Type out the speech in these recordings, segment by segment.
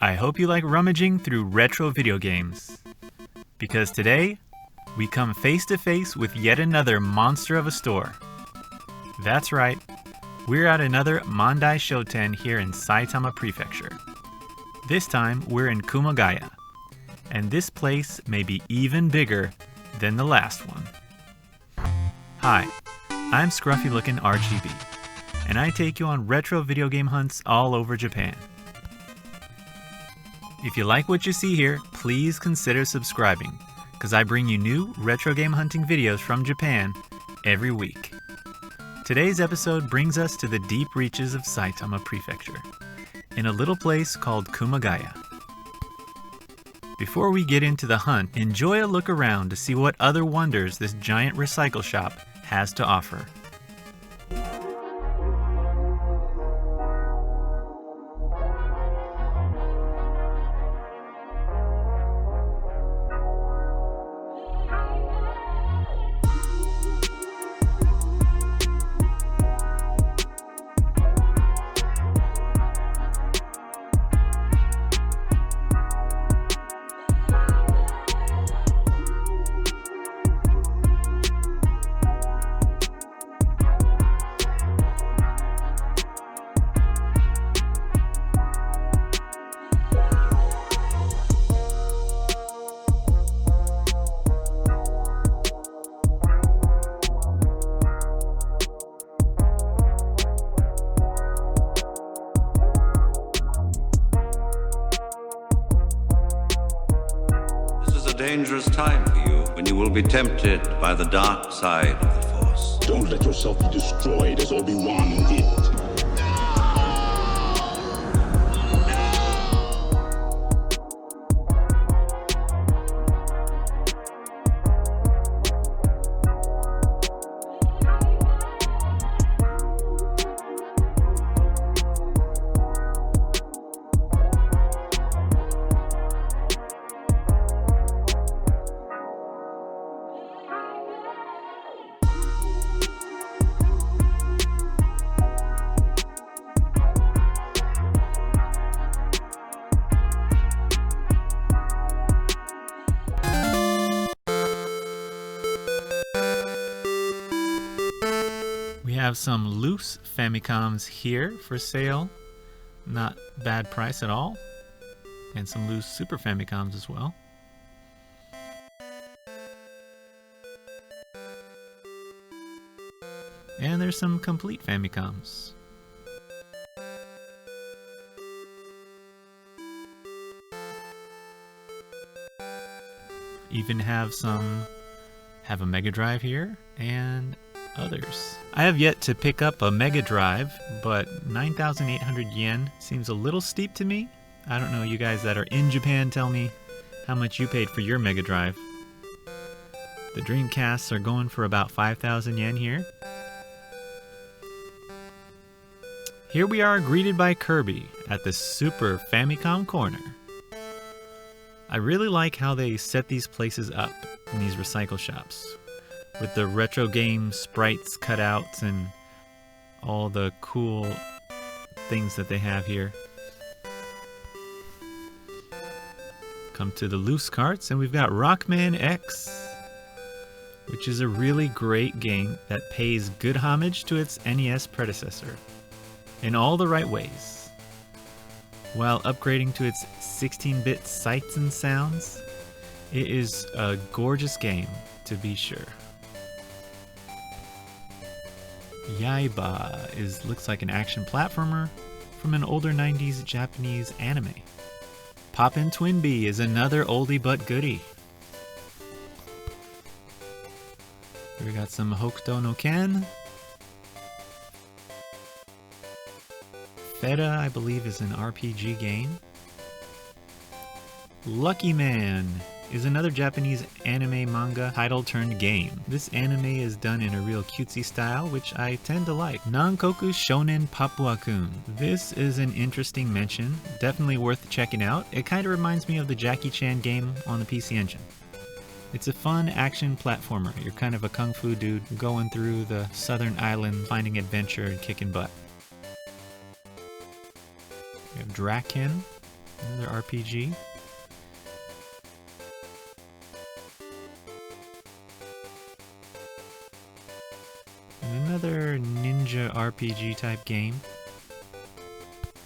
I hope you like rummaging through retro video games. Because today, we come face to face with yet another monster of a store. That's right, we're at another Mandai Shoten here in Saitama Prefecture. This time, we're in Kumagaya. And this place may be even bigger than the last one. Hi, I'm scruffy-looking RGB, and I take you on retro video game hunts all over Japan. If you like what you see here, please consider subscribing, because I bring you new retro game hunting videos from Japan every week. Today's episode brings us to the deep reaches of Saitama Prefecture, in a little place called Kumagaya. Before we get into the hunt, enjoy a look around to see what other wonders this giant recycle shop has to offer. Dangerous time for you when you will be tempted by the dark side of the Force. Don't let yourself be destroyed as Obi-Wan did. We have some loose Famicoms here for sale. Not bad price at all. And some loose Super Famicoms as well. And there's some complete Famicoms. Even have a Mega Drive here and others. I have yet to pick up a Mega Drive, but 9,800 yen seems a little steep to me. I don't know, you guys that are in Japan, tell me how much you paid for your Mega Drive. The Dreamcasts are going for about 5,000 yen here. Here we are greeted by Kirby at the Super Famicom corner. I really like how they set these places up in these recycle shops, with the retro game sprites cutouts and all the cool things that they have here. Come to the loose carts and we've got Rockman X, which is a really great game that pays good homage to its NES predecessor in all the right ways, while upgrading to its 16-bit sights and sounds. It is a gorgeous game, to be sure. Yaiba looks like an action platformer from an older 90s Japanese anime. Poppin' Twinbee is another oldie but goodie. Here we got some Hokuto no Ken. Feta, I believe, is an RPG game. Lucky Man is another Japanese anime manga title turned game. This anime is done in a real cutesy style, which I tend to like. Nankoku Shonen Papua-kun. This is an interesting mention, definitely worth checking out. It kind of reminds me of the Jackie Chan game on the PC Engine. It's a fun action platformer. You're kind of a kung fu dude going through the southern island, finding adventure and kicking butt. We have Draken, Another RPG. And another ninja RPG type game.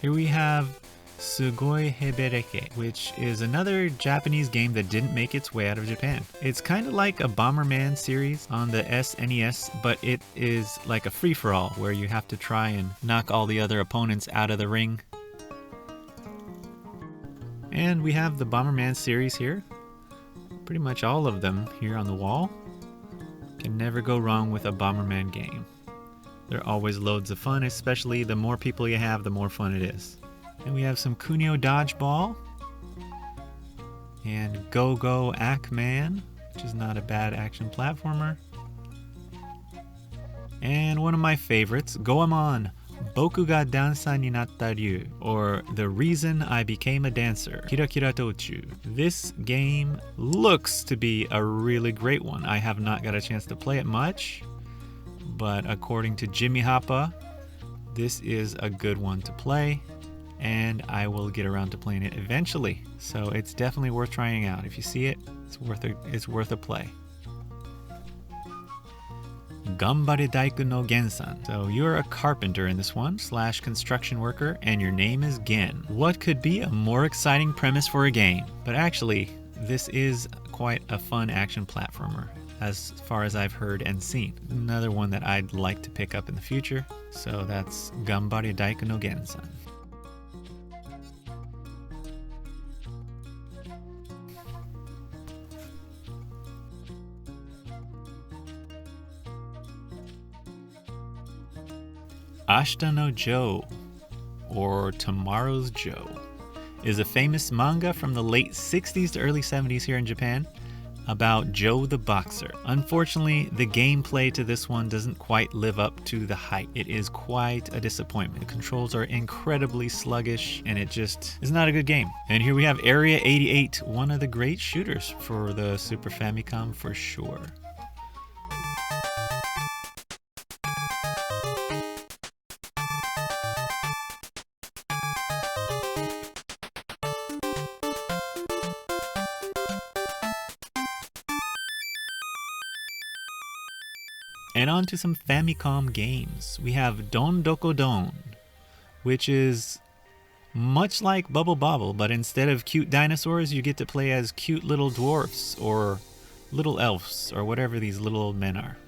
Here we have Sugoi Hebereke, which is another Japanese game that didn't make its way out of Japan. It's kind of like a Bomberman series on the SNES, but it is like a free-for-all where you have to try and knock all the other opponents out of the ring. And we have the Bomberman series here. Pretty much all of them here on the wall. Can never go wrong with a Bomberman game. They're always loads of fun, especially the more people you have, the more fun it is. And we have some Kunio Dodgeball and Go-Go Ackman, which is not a bad action platformer. And one of my favorites, Goemon, Boku ga dansa ni natta ryu, or The Reason I Became a Dancer, Kira Kira Tochu. This game looks to be a really great one. I have not got a chance to play it much, but according to Jimmy Hoppa, this is a good one to play. And I will get around to playing it eventually. So it's definitely worth trying out. If you see it, it's worth a play. Gambare Daiku no Gen-san. So you're a carpenter in this one, / construction worker, and your name is Gen. What could be a more exciting premise for a game? But actually, this is quite a fun action platformer, as far as I've heard and seen. Another one that I'd like to pick up in the future. So that's Gambare Daiku no Gen-san. Ashita no Joe, or Tomorrow's Joe, is a famous manga from the late 60s to early 70s here in Japan about Joe the boxer. Unfortunately, the gameplay to this one doesn't quite live up to the hype. It is quite a disappointment. The controls are incredibly sluggish, and it just is not a good game. And here we have Area 88, one of the great shooters for the Super Famicom for sure. And on to some Famicom games. We have Don Doko Don, which is much like Bubble Bobble, but instead of cute dinosaurs, you get to play as cute little dwarfs or little elves or whatever these little old men are.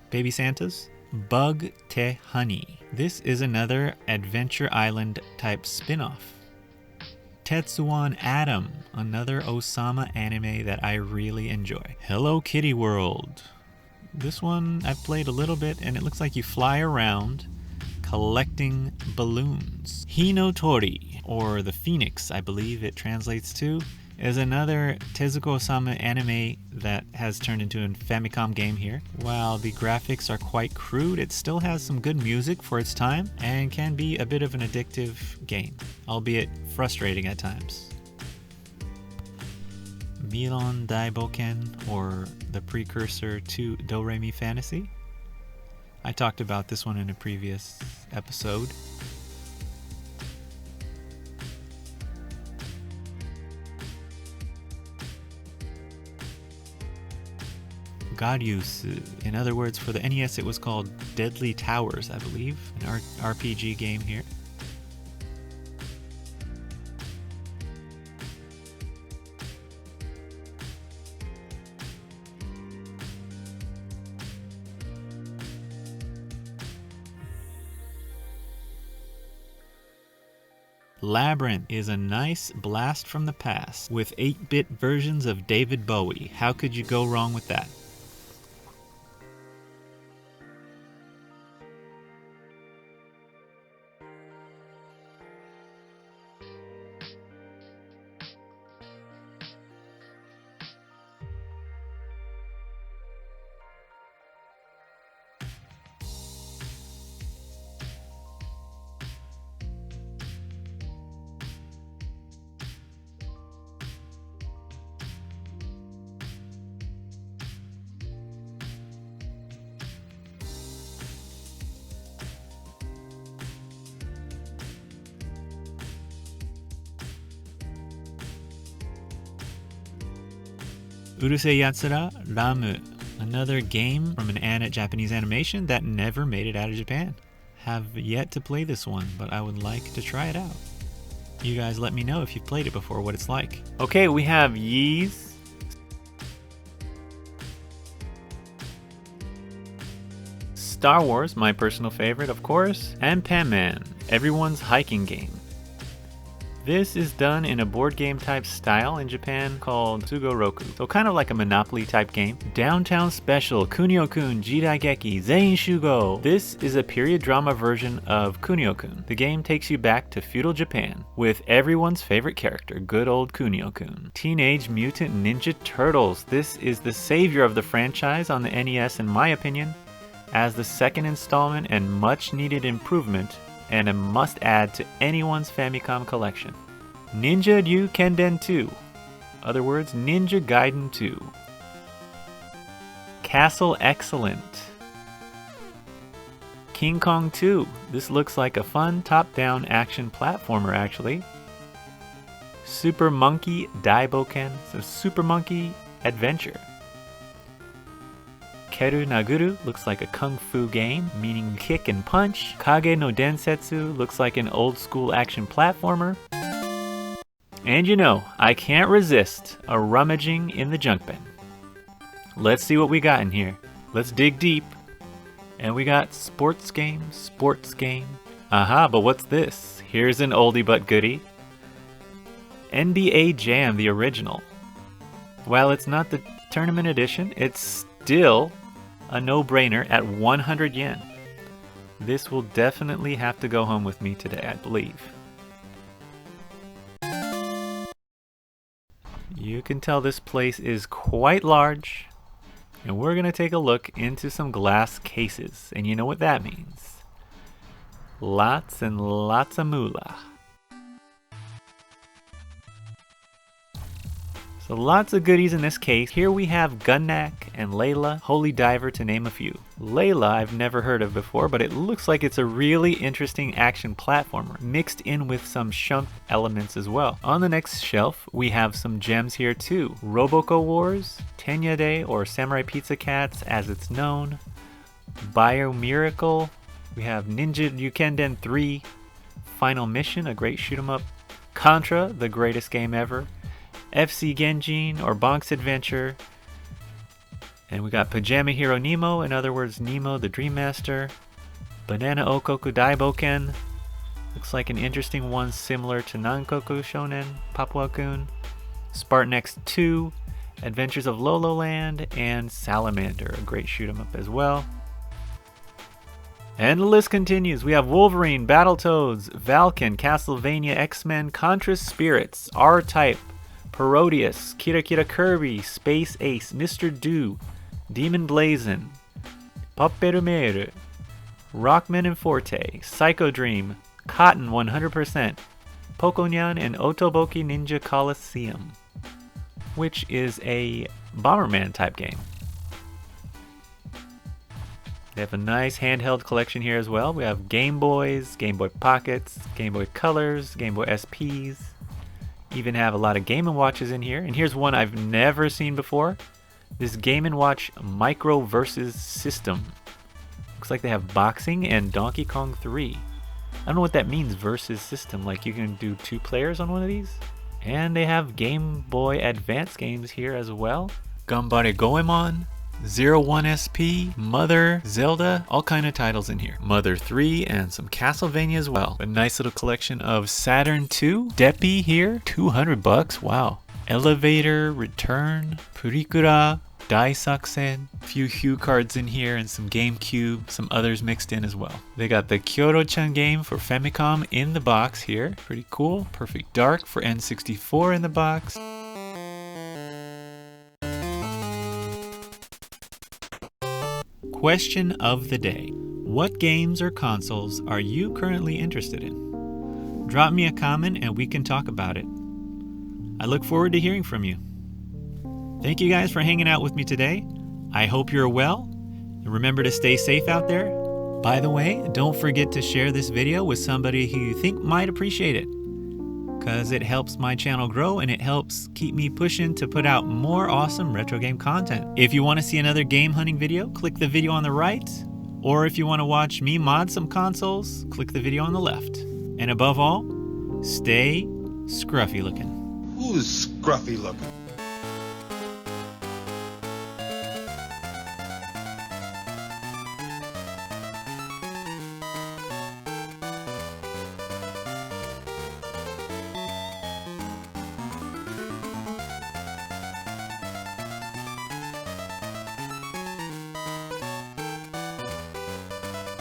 Baby Santas? Bug Te Honey. This is another Adventure Island type spin-off. Tetsuwan Atom, another Osama anime that I really enjoy. Hello Kitty World. This one I've played a little bit, and it looks like you fly around collecting balloons. Hinotori, or the Phoenix, I believe it translates to, is another Tezuka Osamu anime that has turned into a Famicom game here. While the graphics are quite crude, it still has some good music for its time and can be a bit of an addictive game, albeit frustrating at times. Milon Daiboken, or the precursor to Do-Re-Mi Fantasy. I talked about this one in a previous episode. Garyusu. In other words, for the NES it was called Deadly Towers, I believe. An RPG game here. Labyrinth is a nice blast from the past with 8-bit versions of David Bowie. How could you go wrong with that? Urusei Yatsura Ramu, another game from an Japanese animation that never made it out of Japan. Have yet to play this one, but I would like to try it out. You guys let me know if you've played it before, what it's like. Okay, we have Ys, Star Wars, my personal favorite, of course, and Pan-Man, everyone's hiking game. This is done in a board game type style in Japan called Sugoroku, so kind of like a Monopoly type game. Downtown Special, Kunio-kun Jidaigeki Zein Shugo. This is a period drama version of Kunio-kun. The game takes you back to feudal Japan with everyone's favorite character, good old Kunio-kun. Teenage Mutant Ninja Turtles. This is the savior of the franchise on the NES in my opinion, as the second installment and much needed improvement and a must-add to anyone's Famicom collection. Ninja Ryu Kenden 2, other words, Ninja Gaiden 2. Castle Excellent. King Kong 2, this looks like a fun top-down action platformer actually. Super Monkey Daiboken, so Super Monkey Adventure. Keru Naguru looks like a kung fu game, meaning kick and punch. Kage no Densetsu looks like an old school action platformer. And you know, I can't resist a rummaging in the junk bin. Let's see what we got in here. Let's dig deep. And we got sports game. Aha, but what's this? Here's an oldie but goodie. NBA Jam, the original. While it's not the tournament edition, it's still a no-brainer at 100 yen. This will definitely have to go home with me today, I believe. You can tell this place is quite large, and we're gonna take a look into some glass cases, and you know what that means. Lots and lots of moolah. So lots of goodies in this case. Here we have Gunnak and Layla, Holy Diver to name a few. Layla I've never heard of before, but it looks like it's a really interesting action platformer, mixed in with some shump elements as well. On the next shelf, we have some gems here too. Roboco Wars, Tenyade or Samurai Pizza Cats as it's known, Bio Miracle, we have Ninja Ryukenden 3, Final Mission, a great shoot 'em up, Contra, the greatest game ever, FC Genjin or Bonk's Adventure. And we got Pajama Hero Nemo, in other words Nemo the Dream Master. Banana Okoku Daiboken. Looks like an interesting one similar to Nankoku Shonen Papua-kun. Spartan X2, Adventures of Lolo Land, and Salamander, a great shoot 'em up as well. And the list continues. We have Wolverine, Battletoads, Valken, Castlevania, X-Men, Contra Spirits, R-Type, Parodius, Kira Kira Kirby, Space Ace, Mr. Do, Demon Blazin, Popperumeru, Rockman and Forte, Psycho Dream, Cotton 100%, Pokonyan, and Otoboki Ninja Coliseum, which is a Bomberman type game. They have a nice handheld collection here as well. We have Game Boys, Game Boy Pockets, Game Boy Colors, Game Boy SPs. Even have a lot of Game & Watches in here. And here's one I've never seen before. This Game & Watch Micro Versus System. Looks like they have boxing and Donkey Kong 3. I don't know what that means, versus system. Like you can do 2 players on one of these? And they have Game Boy Advance games here as well. Ganbare Goemon, 01 SP, Mother, Zelda, all kind of titles in here. Mother 3 and some Castlevania as well. A nice little collection of Saturn 2. Deppy here, $200, wow. Elevator, Return, Purikura, Daisaksen, a few Hue cards in here and some GameCube, some others mixed in as well. They got the Kyoro-chan game for Famicom in the box here. Pretty cool. Perfect Dark for N64 in the box. Question of the day. What games or consoles are you currently interested in? Drop me a comment and we can talk about it. I look forward to hearing from you. Thank you guys for hanging out with me today. I hope you're well, and remember to stay safe out there. By the way, don't forget to share this video with somebody who you think might appreciate it. because it helps my channel grow and it helps keep me pushing to put out more awesome retro game content. If you want to see another game hunting video, click the video on the right. Or if you want to watch me mod some consoles, click the video on the left. And above all, stay scruffy looking. Who's scruffy looking?